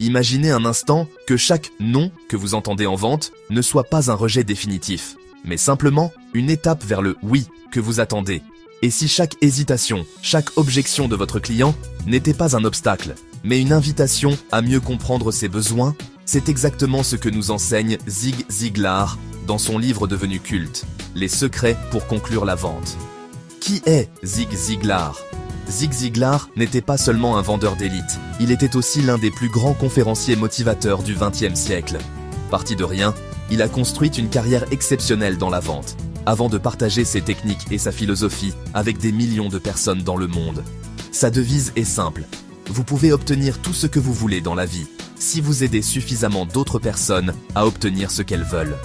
Imaginez un instant que chaque « non » que vous entendez en vente ne soit pas un rejet définitif, mais simplement une étape vers le « oui » que vous attendez. Et si chaque hésitation, chaque objection de votre client n'était pas un obstacle, mais une invitation à mieux comprendre ses besoins, c'est exactement ce que nous enseigne Zig Ziglar dans son livre devenu culte, Les secrets pour conclure la vente. Qui est Zig Ziglar ? Zig Ziglar n'était pas seulement un vendeur d'élite, il était aussi l'un des plus grands conférenciers motivateurs du XXe siècle. Parti de rien, il a construit une carrière exceptionnelle dans la vente, avant de partager ses techniques et sa philosophie avec des millions de personnes dans le monde. Sa devise est simple, vous pouvez obtenir tout ce que vous voulez dans la vie, si vous aidez suffisamment d'autres personnes à obtenir ce qu'elles veulent.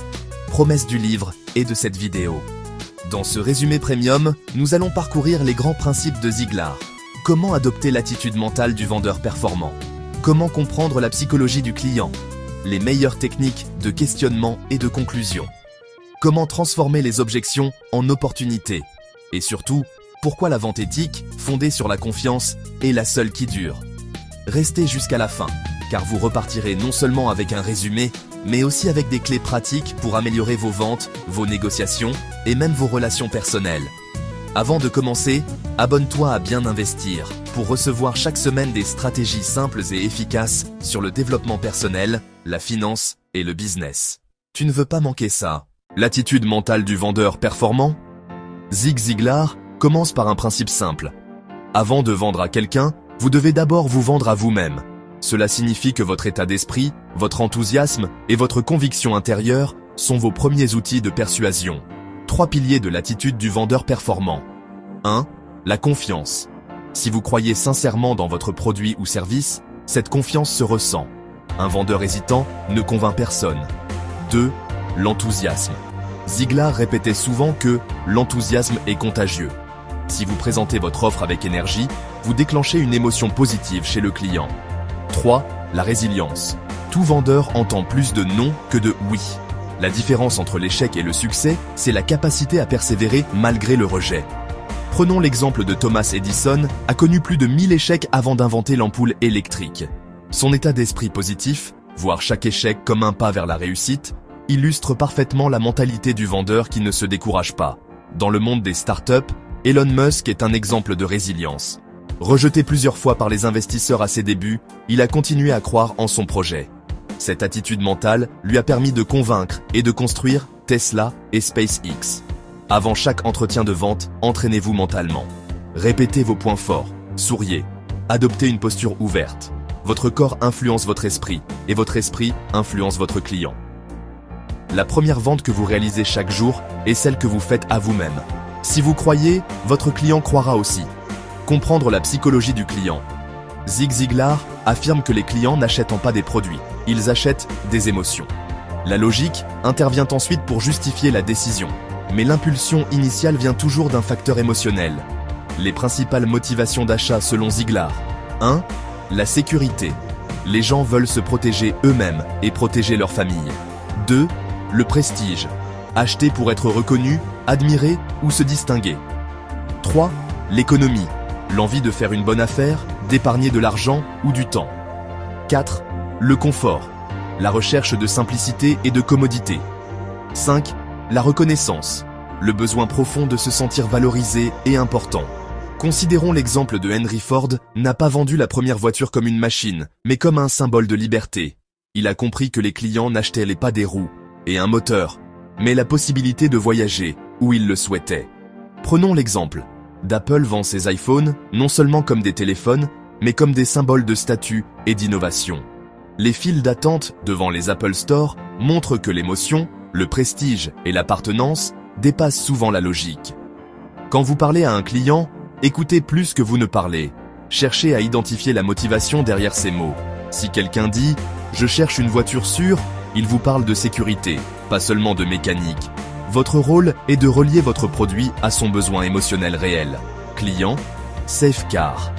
Promesse du livre et de cette vidéo. Dans ce résumé premium, nous allons parcourir les grands principes de Ziglar. Comment adopter l'attitude mentale du vendeur performant? Comment comprendre la psychologie du client? Les meilleures techniques de questionnement et de conclusion. Comment transformer les objections en opportunités? Et surtout, pourquoi la vente éthique, fondée sur la confiance, est la seule qui dure? Restez jusqu'à la fin, car vous repartirez non seulement avec un résumé, mais aussi avec des clés pratiques pour améliorer vos ventes, vos négociations et même vos relations personnelles. Avant de commencer, abonne-toi à Bien Investir pour recevoir chaque semaine des stratégies simples et efficaces sur le développement personnel, la finance et le business. Tu ne veux pas manquer ça. L'attitude mentale du vendeur performant? Zig Ziglar commence par un principe simple. Avant de vendre à quelqu'un, vous devez d'abord vous vendre à vous-même. Cela signifie que votre état d'esprit, votre enthousiasme et votre conviction intérieure sont vos premiers outils de persuasion. 3 piliers de l'attitude du vendeur performant. 1. La confiance. Si vous croyez sincèrement dans votre produit ou service, cette confiance se ressent. Un vendeur hésitant ne convainc personne. 2. L'enthousiasme. Ziglar répétait souvent que l'enthousiasme est contagieux. Si vous présentez votre offre avec énergie, vous déclenchez une émotion positive chez le client. 3. La résilience. Tout vendeur entend plus de non que de oui. La différence entre l'échec et le succès, c'est la capacité à persévérer malgré le rejet. Prenons l'exemple de Thomas Edison, a connu plus de 1000 échecs avant d'inventer l'ampoule électrique. Son état d'esprit positif, voir chaque échec comme un pas vers la réussite, illustre parfaitement la mentalité du vendeur qui ne se décourage pas. Dans le monde des startups, Elon Musk est un exemple de résilience. Rejeté plusieurs fois par les investisseurs à ses débuts, il a continué à croire en son projet. Cette attitude mentale lui a permis de convaincre et de construire Tesla et SpaceX. Avant chaque entretien de vente, entraînez-vous mentalement. Répétez vos points forts, souriez, adoptez une posture ouverte. Votre corps influence votre esprit et votre esprit influence votre client. La première vente que vous réalisez chaque jour est celle que vous faites à vous-même. Si vous croyez, votre client croira aussi. Comprendre la psychologie du client. Zig Ziglar affirme que les clients n'achètent pas des produits, ils achètent des émotions. La logique intervient ensuite pour justifier la décision, mais l'impulsion initiale vient toujours d'un facteur émotionnel. Les principales motivations d'achat selon Ziglar. 1. La sécurité. Les gens veulent se protéger eux-mêmes et protéger leur famille. 2. Le prestige. Acheter pour être reconnu, admiré ou se distinguer. 3. L'économie. L'envie de faire une bonne affaire, d'épargner de l'argent ou du temps. 4. Le confort. La recherche de simplicité et de commodité. 5. La reconnaissance. Le besoin profond de se sentir valorisé et important. Considérons l'exemple de Henry Ford, n'a pas vendu la première voiture comme une machine, mais comme un symbole de liberté. Il a compris que les clients n'achetaient pas des roues et un moteur, mais la possibilité de voyager où ils le souhaitaient. Prenons l'exemple. d'Apple vend ses iPhones non seulement comme des téléphones, mais comme des symboles de statut et d'innovation. Les files d'attente devant les Apple Store montrent que l'émotion, le prestige et l'appartenance dépassent souvent la logique. Quand vous parlez à un client, écoutez plus que vous ne parlez. Cherchez à identifier la motivation derrière ces mots. Si quelqu'un dit « Je cherche une voiture sûre », il vous parle de sécurité, pas seulement de mécanique. Votre rôle est de relier votre produit à son besoin émotionnel réel. Client, Safecar.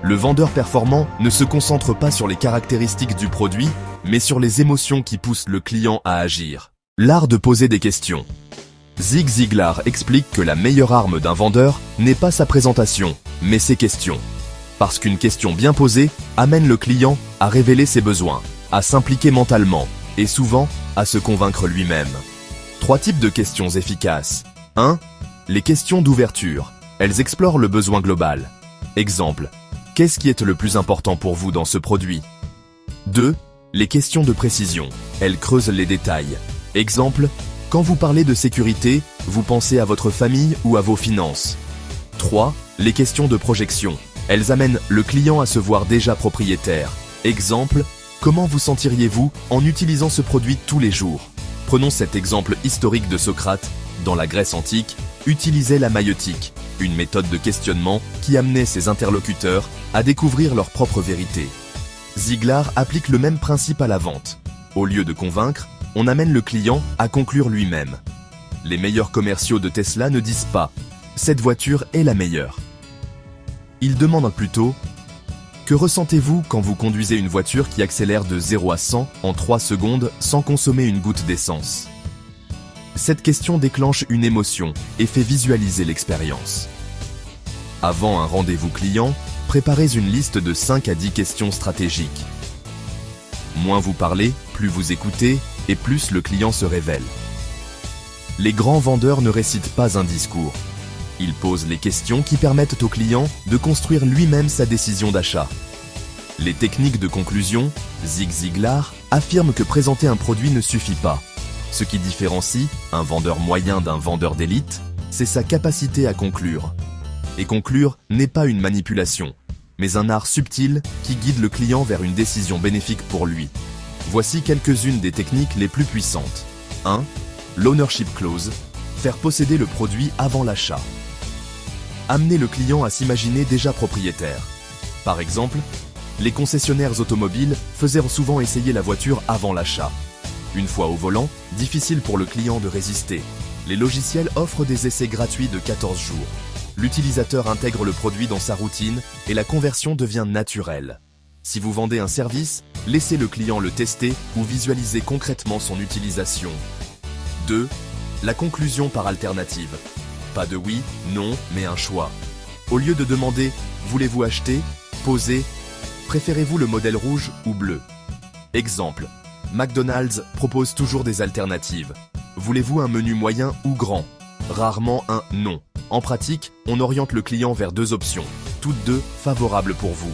Le vendeur performant ne se concentre pas sur les caractéristiques du produit, mais sur les émotions qui poussent le client à agir. L'art de poser des questions. Zig Ziglar explique que la meilleure arme d'un vendeur n'est pas sa présentation, mais ses questions. Parce qu'une question bien posée amène le client à révéler ses besoins, à s'impliquer mentalement et souvent à se convaincre lui-même. 3 types de questions efficaces. 1. Les questions d'ouverture. Elles explorent le besoin global. Exemple. Qu'est-ce qui est le plus important pour vous dans ce produit? 2. Les questions de précision. Elles creusent les détails. Exemple. Quand vous parlez de sécurité, vous pensez à votre famille ou à vos finances. 3. Les questions de projection. Elles amènent le client à se voir déjà propriétaire. Exemple. Comment vous sentiriez-vous en utilisant ce produit tous les jours? Prenons cet exemple historique de Socrate. Dans la Grèce antique, utilisait la maïeutique, une méthode de questionnement qui amenait ses interlocuteurs à découvrir leur propre vérité. Ziglar applique le même principe à la vente. Au lieu de convaincre, on amène le client à conclure lui-même. Les meilleurs commerciaux de Tesla ne disent pas « cette voiture est la meilleure ». Ils demandent plutôt « que ressentez-vous quand vous conduisez une voiture qui accélère de 0 à 100 en 3 secondes sans consommer une goutte d'essence ?» Cette question déclenche une émotion et fait visualiser l'expérience. Avant un rendez-vous client, préparez une liste de 5 à 10 questions stratégiques. Moins vous parlez, plus vous écoutez et plus le client se révèle. Les grands vendeurs ne récitent pas un discours. Ils posent les questions qui permettent au client de construire lui-même sa décision d'achat. Les techniques de conclusion, Zig Ziglar, affirment que présenter un produit ne suffit pas. Ce qui différencie un vendeur moyen d'un vendeur d'élite, c'est sa capacité à conclure. Et conclure n'est pas une manipulation, mais un art subtil qui guide le client vers une décision bénéfique pour lui. Voici quelques-unes des techniques les plus puissantes. 1. L'ownership clause, faire posséder le produit avant l'achat. Amener le client à s'imaginer déjà propriétaire. Par exemple, les concessionnaires automobiles faisaient souvent essayer la voiture avant l'achat. Une fois au volant, difficile pour le client de résister. Les logiciels offrent des essais gratuits de 14 jours. L'utilisateur intègre le produit dans sa routine et la conversion devient naturelle. Si vous vendez un service, laissez le client le tester ou visualiser concrètement son utilisation. 2. La conclusion par alternative. Pas de oui, non, mais un choix. Au lieu de demander « Voulez-vous acheter ?», posez « Préférez-vous le modèle rouge ou bleu ?» Exemple. McDonald's propose toujours des alternatives. Voulez-vous un menu moyen ou grand? Rarement un non. En pratique, on oriente le client vers 2 options, toutes 2 favorables pour vous.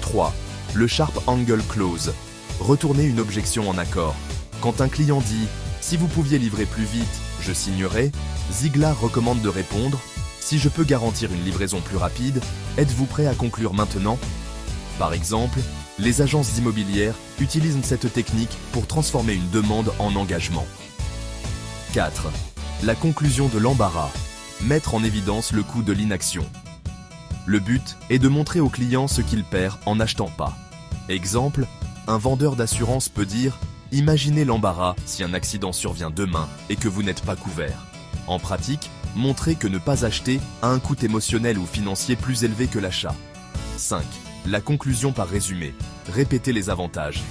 3. Le Sharp Angle Clause. Retournez une objection en accord. Quand un client dit « Si vous pouviez livrer plus vite, je signerais », Ziglar recommande de répondre « Si je peux garantir une livraison plus rapide, êtes-vous prêt à conclure maintenant ?» Par exemple, les agences immobilières utilisent cette technique pour transformer une demande en engagement. 4. La conclusion de l'embarras. Mettre en évidence le coût de l'inaction. Le but est de montrer au client ce qu'il perd en n'achetant pas. Exemple, un vendeur d'assurance peut dire « Imaginez l'embarras si un accident survient demain et que vous n'êtes pas couvert ». En pratique, montrez que ne pas acheter a un coût émotionnel ou financier plus élevé que l'achat. 5. La conclusion par résumé. Répétez les avantages.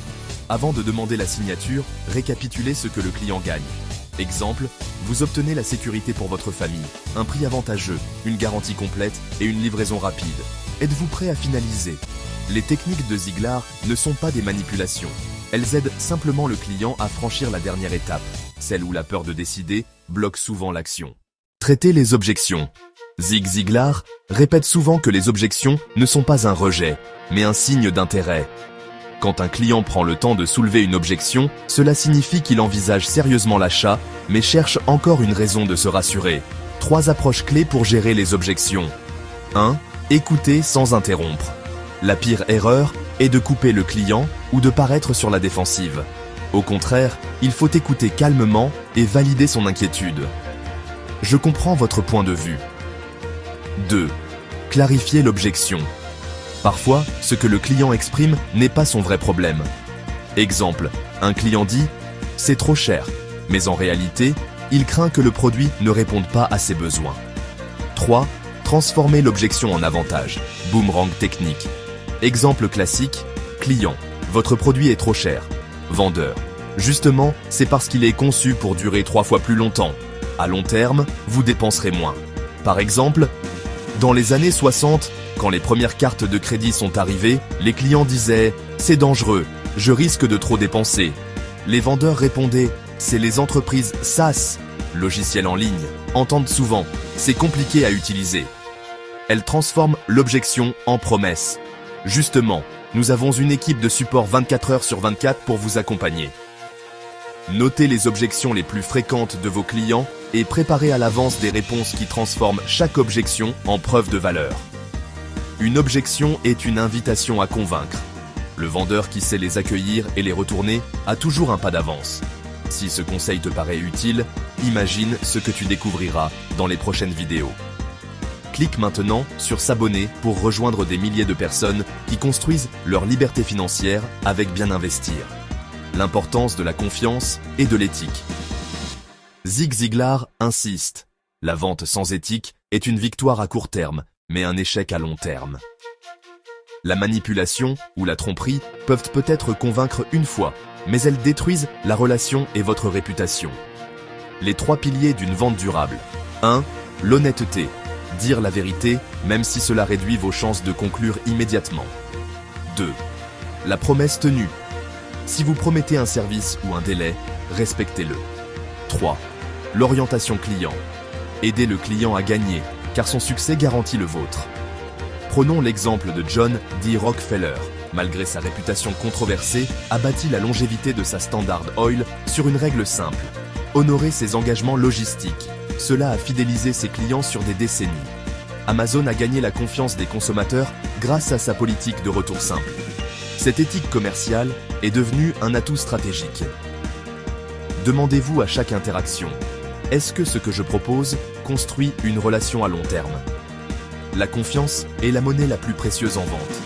Avant de demander la signature, récapitulez ce que le client gagne. Exemple, vous obtenez la sécurité pour votre famille, un prix avantageux, une garantie complète et une livraison rapide. Êtes-vous prêt à finaliser? Les techniques de Ziglar ne sont pas des manipulations. Elles aident simplement le client à franchir la dernière étape, celle où la peur de décider bloque souvent l'action. Traiter les objections. Zig Ziglar répète souvent que les objections ne sont pas un rejet, mais un signe d'intérêt. Quand un client prend le temps de soulever une objection, cela signifie qu'il envisage sérieusement l'achat, mais cherche encore une raison de se rassurer. 3 approches clés pour gérer les objections. 1. Écouter sans interrompre. La pire erreur est de couper le client ou de paraître sur la défensive. Au contraire, il faut écouter calmement et valider son inquiétude. Je comprends votre point de vue. 2. Clarifier l'objection. Parfois, ce que le client exprime n'est pas son vrai problème. Exemple, un client dit « C'est trop cher », mais en réalité, il craint que le produit ne réponde pas à ses besoins. 3. Transformer l'objection en avantage. Boomerang technique. Exemple classique, client, votre produit est trop cher. Vendeur, justement, c'est parce qu'il est conçu pour durer 3 fois plus longtemps. À long terme, vous dépenserez moins. Par exemple, Dans les années 60, quand les premières cartes de crédit sont arrivées, les clients disaient « c'est dangereux, je risque de trop dépenser ». Les vendeurs répondaient « c'est les entreprises SaaS, logiciels en ligne, entendent souvent, c'est compliqué à utiliser ». Elles transforment l'objection en promesse. Justement, nous avons une équipe de support 24 heures sur 24 pour vous accompagner. Notez les objections les plus fréquentes de vos clients et préparez à l'avance des réponses qui transforment chaque objection en preuve de valeur. Une objection est une invitation à convaincre. Le vendeur qui sait les accueillir et les retourner a toujours un pas d'avance. Si ce conseil te paraît utile, imagine ce que tu découvriras dans les prochaines vidéos. Clique maintenant sur s'abonner pour rejoindre des milliers de personnes qui construisent leur liberté financière avec Bien Investir. L'importance de la confiance et de l'éthique. Zig Ziglar insiste. La vente sans éthique est une victoire à court terme, mais un échec à long terme. La manipulation ou la tromperie peuvent peut-être convaincre une fois, mais elles détruisent la relation et votre réputation. Les 3 piliers d'une vente durable. 1. L'honnêteté. Dire la vérité, même si cela réduit vos chances de conclure immédiatement. 2. La promesse tenue. Si vous promettez un service ou un délai, respectez-le. 3. L'orientation client. Aidez le client à gagner, car son succès garantit le vôtre. Prenons l'exemple de John D. Rockefeller. Malgré sa réputation controversée, a bâti la longévité de sa Standard Oil sur une règle simple. Honorer ses engagements logistiques. Cela a fidélisé ses clients sur des décennies. Amazon a gagné la confiance des consommateurs grâce à sa politique de retour simple. Cette éthique commerciale est devenue un atout stratégique. Demandez-vous à chaque interaction, est-ce que ce que je propose construit une relation à long terme? La confiance est la monnaie la plus précieuse en vente.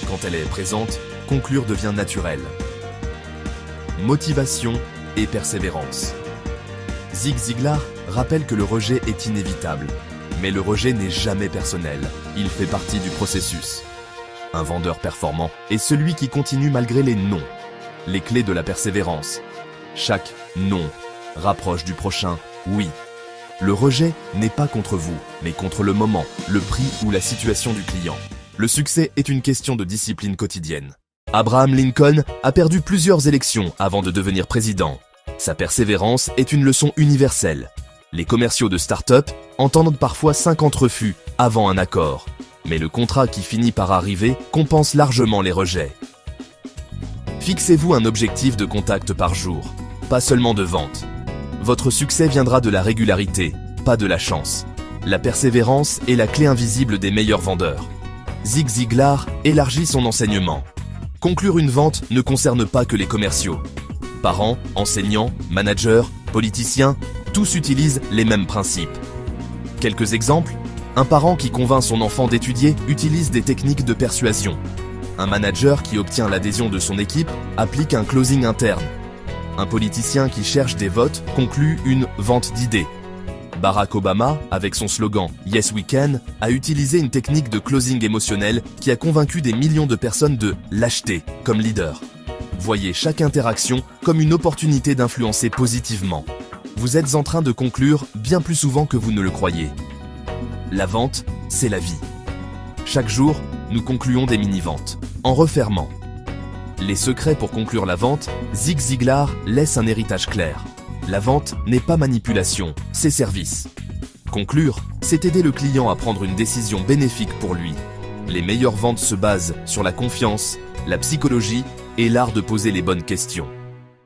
Quand elle est présente, conclure devient naturel. Motivation et persévérance. Zig Ziglar rappelle que le rejet est inévitable. Mais le rejet n'est jamais personnel, il fait partie du processus. Un vendeur performant est celui qui continue malgré les non. Les clés de la persévérance. Chaque non rapproche du prochain oui. Le rejet n'est pas contre vous, mais contre le moment, le prix ou la situation du client. Le succès est une question de discipline quotidienne. Abraham Lincoln a perdu plusieurs élections avant de devenir président. Sa persévérance est une leçon universelle. Les commerciaux de start-up entendent parfois 50 refus avant un accord. Mais le contrat qui finit par arriver compense largement les rejets. Fixez-vous un objectif de contact par jour, pas seulement de vente. Votre succès viendra de la régularité, pas de la chance. La persévérance est la clé invisible des meilleurs vendeurs. Zig Ziglar élargit son enseignement. Conclure une vente ne concerne pas que les commerciaux. Parents, enseignants, managers, politiciens, tous utilisent les mêmes principes. Quelques exemples. Un parent qui convainc son enfant d'étudier utilise des techniques de persuasion. Un manager qui obtient l'adhésion de son équipe applique un closing interne. Un politicien qui cherche des votes conclut une vente d'idées. Barack Obama, avec son slogan « Yes we can », a utilisé une technique de closing émotionnel qui a convaincu des millions de personnes de l'acheter comme leader. Voyez chaque interaction comme une opportunité d'influencer positivement. Vous êtes en train de conclure bien plus souvent que vous ne le croyez. La vente, c'est la vie. Chaque jour, nous concluons des mini-ventes, en refermant. Les secrets pour conclure la vente, Zig Ziglar laisse un héritage clair. La vente n'est pas manipulation, c'est service. Conclure, c'est aider le client à prendre une décision bénéfique pour lui. Les meilleures ventes se basent sur la confiance, la psychologie et l'art de poser les bonnes questions.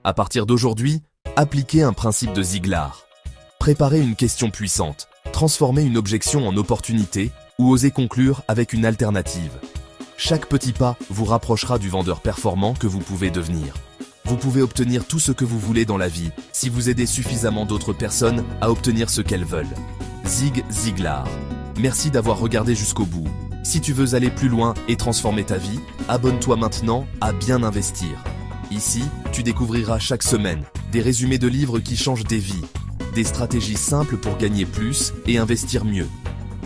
À partir d'aujourd'hui, appliquez un principe de Ziglar. Préparez une question puissante, transformez une objection en opportunité ou osez conclure avec une alternative. Chaque petit pas vous rapprochera du vendeur performant que vous pouvez devenir. Vous pouvez obtenir tout ce que vous voulez dans la vie si vous aidez suffisamment d'autres personnes à obtenir ce qu'elles veulent. Zig Ziglar. Merci d'avoir regardé jusqu'au bout. Si tu veux aller plus loin et transformer ta vie, abonne-toi maintenant à Bien Investir. Ici, tu découvriras chaque semaine des résumés de livres qui changent des vies, des stratégies simples pour gagner plus et investir mieux,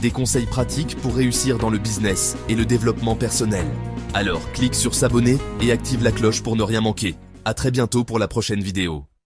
des conseils pratiques pour réussir dans le business et le développement personnel. Alors, clique sur s'abonner et active la cloche pour ne rien manquer. À très bientôt pour la prochaine vidéo.